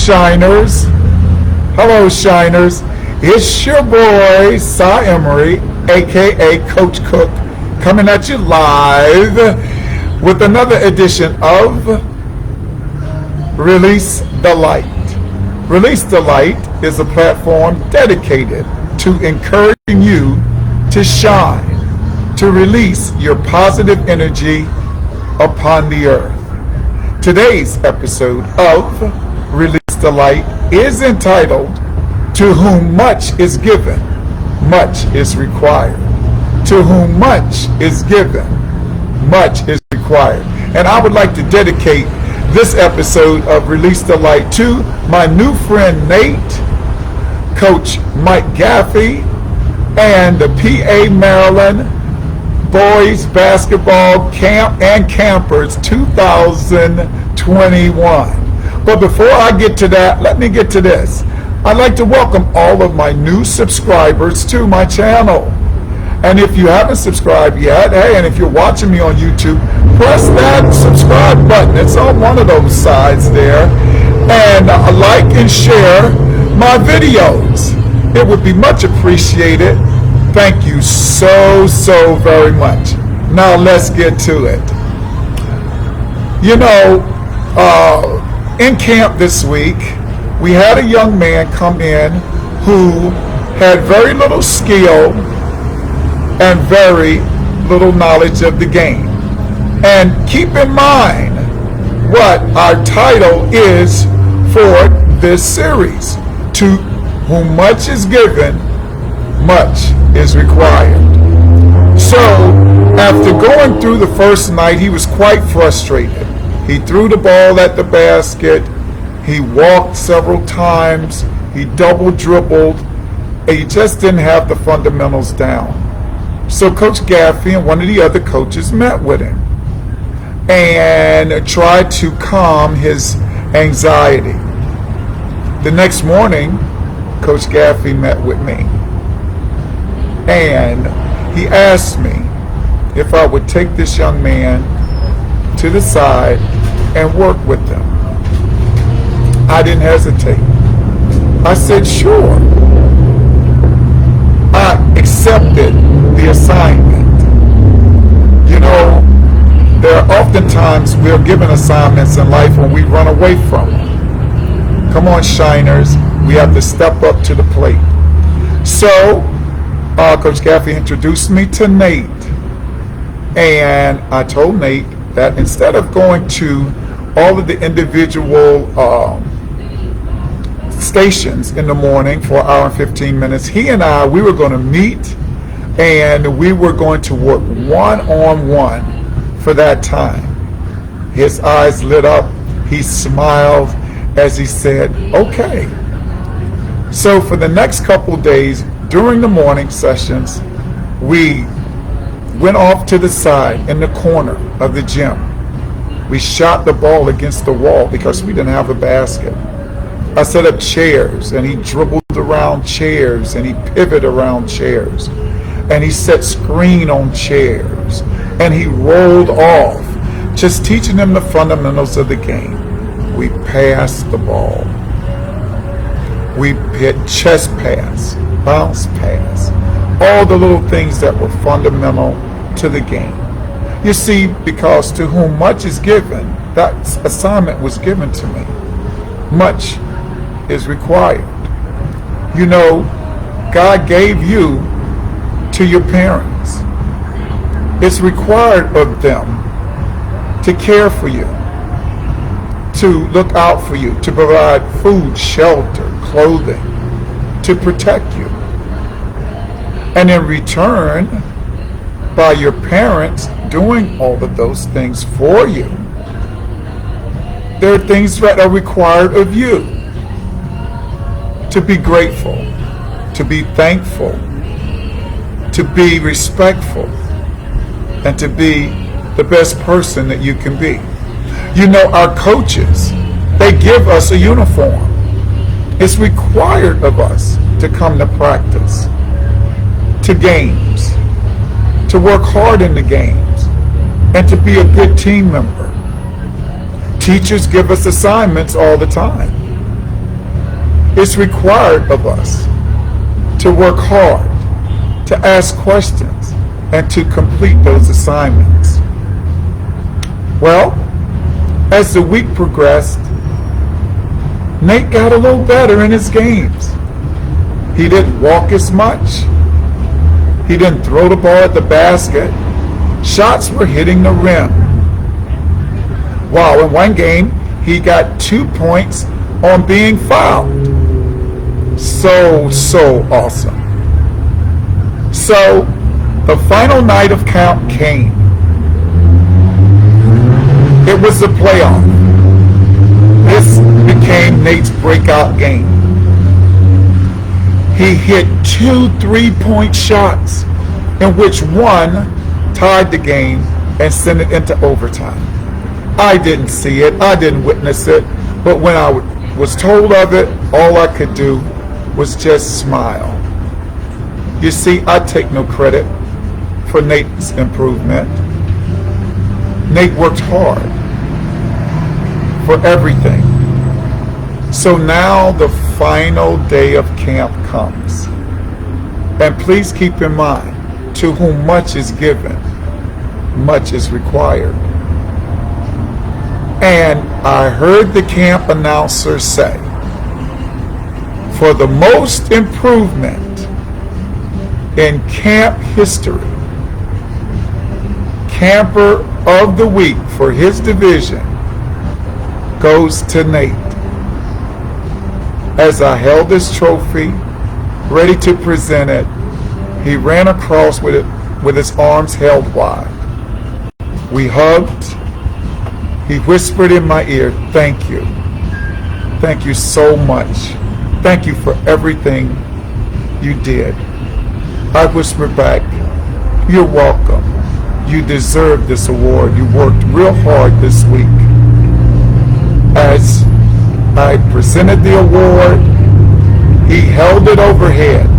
Shiners. Hello, Shiners. It's your boy, Cy Emery, aka Coach Cook, coming at you live with another edition of Release the Light. Release the Light is a platform dedicated to encouraging you to shine, to release your positive energy upon the earth. Today's episode of Release the Light is entitled, To Whom Much is Given, Much is Required. To whom much is given, much is required. And I would like to dedicate this episode of Release the Light to my new friend Nate, Coach Mike Gaffey, and the PA Maryland Boys Basketball Camp and Campers 2021. But before I get to that, let me get to this. I'd like to welcome all of my new subscribers to my channel. And if you haven't subscribed yet, hey, and if you're watching me on YouTube, press that subscribe button. It's on one of those sides there. And like and share my videos. It would be much appreciated. Thank you so very much. Now let's get to it. You know, in camp this week, we had a young man come in who had very little skill and very little knowledge of the game. And keep in mind what our title is for this series. To whom much is given, much is required. So, after going through the first night, he was quite frustrated. He threw the ball at the basket. He walked several times. He double dribbled. He just didn't have the fundamentals down. So Coach Gaffey and one of the other coaches met with him and tried to calm his anxiety. The next morning, Coach Gaffey met with me. And he asked me if I would take this young man to the side and work with him. I didn't hesitate. I said, sure. I accepted the assignment. You know, there are oftentimes we're given assignments in life when we run away from them. Come on, Shiners. We have to step up to the plate. So, Coach Gaffey introduced me to Nate, and I told Nate that instead of going to all of the individual stations in the morning for an hour and 15 minutes, we were going to meet and we were going to work one-on-one for that time. His eyes lit up. He smiled as he said, okay. So for the next couple days, during the morning sessions, we went off to the side in the corner of the gym. We shot the ball against the wall because we didn't have a basket. I set up chairs and he dribbled around chairs and he pivoted around chairs. And he set screen on chairs and he rolled off, just teaching them the fundamentals of the game. We passed the ball. We hit chest pass, bounce pass, all the little things that were fundamental to the game. You see, because to whom much is given, that assignment was given to me. Much is required. You know, God gave you to your parents. It's required of them to care for you, to look out for you, to provide food, shelter, clothing, to protect you. And in return, by your parents doing all of those things for you, there are things that are required of you. To be grateful, to be thankful, to be respectful, and to be the best person that you can be. You know, our coaches, they give us a uniform. It's required of us to come to practice, to games, to work hard in the games, and to be a good team member. Teachers give us assignments all the time. It's required of us to work hard, to ask questions, and to complete those assignments. Well, as the week progressed, Nate got a little better in his games. He didn't walk as much. He didn't throw the ball at the basket. Shots were hitting the rim. While in one game, he got 2 points on being fouled. So awesome. So, the final night of camp came. It was the playoff. This became Nate's breakout game. He hit 2 3-point shots, in which one tied the game and sent it into overtime. I didn't see it, I didn't witness it, but when I was told of it, all I could do was just smile. You see, I take no credit for Nate's improvement. Nate worked hard for everything. So now the final day of camp comes. And please keep in mind, to whom much is given, much is required. And I heard the camp announcer say, for the most improvement in camp history, camper of the week for his division goes to Nate. As I held this trophy, ready to present it, he ran across with it with his arms held wide. We hugged. He whispered in my ear, "Thank you. Thank you so much. Thank you for everything you did." I whispered back, "You're welcome. You deserve this award. You worked real hard this week." As I presented the award, he held it overhead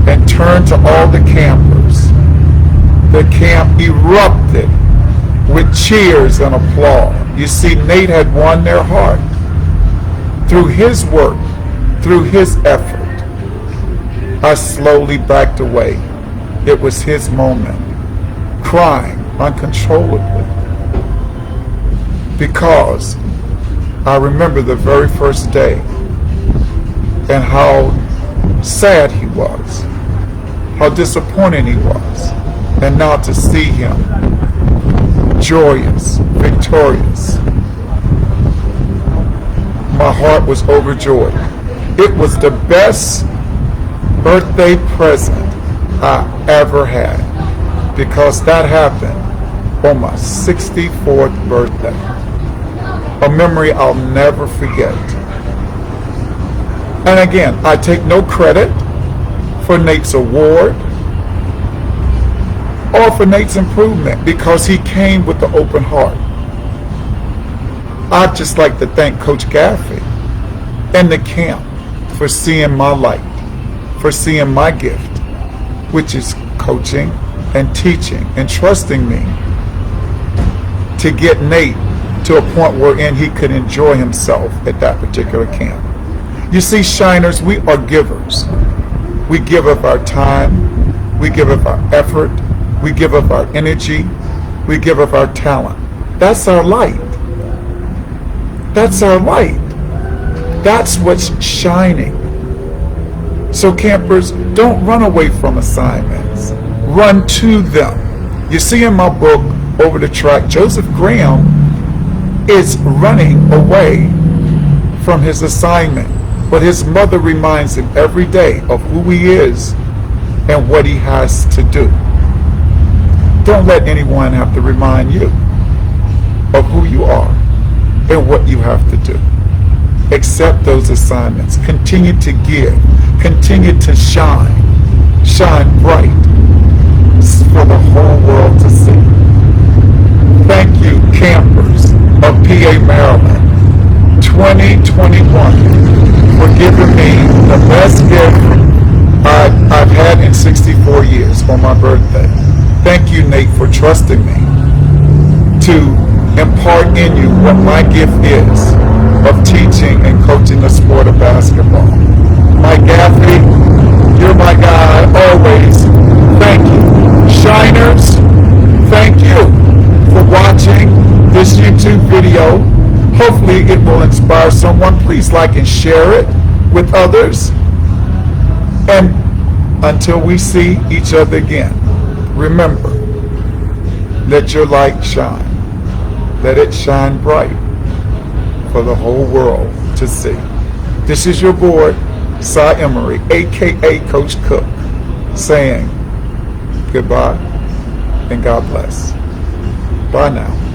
and turned to all the campers. The camp erupted with cheers and applause. You see, Nate had won their heart through his work, through his effort. I slowly backed away. It was his moment, crying uncontrollably, because I remember the very first day and how sad he was, how disappointed he was, and now to see him joyous, victorious, my heart was overjoyed. It was the best birthday present I ever had, because that happened on my 64th birthday. A memory I'll never forget. And again, I take no credit for Nate's award or for Nate's improvement, because he came with the open heart. I'd just like to thank Coach Gaffey and the camp for seeing my light, for seeing my gift, which is coaching and teaching and trusting me to get Nate to a point wherein he could enjoy himself at that particular camp. You see, shiners, we are givers. We give of our time, we give of our effort, we give of our energy, we give of our talent. That's our light. That's our light. That's what's shining. So campers, don't run away from assignments. Run to them. You see in my book, Over the Track, Joseph Graham is running away from his assignment, but his mother reminds him every day of who he is and what he has to do. Don't let anyone have to remind you of who you are and what you have to do. Accept those assignments. Continue to give. Continue to shine. Shine bright for the whole world to see. Thank you, campers of PA, Maryland, 2021, for giving me the best gift I've had in 64 years on my birthday. Thank you, Nate, for trusting me to impart in you what my gift is of teaching and coaching the sport of basketball. inspire someone, please like and share it with others. And until we see each other again, remember, let your light shine. Let it shine bright for the whole world to see. This is your boy, Cy Emery, a.k.a. Coach Cook, saying goodbye and God bless. Bye now.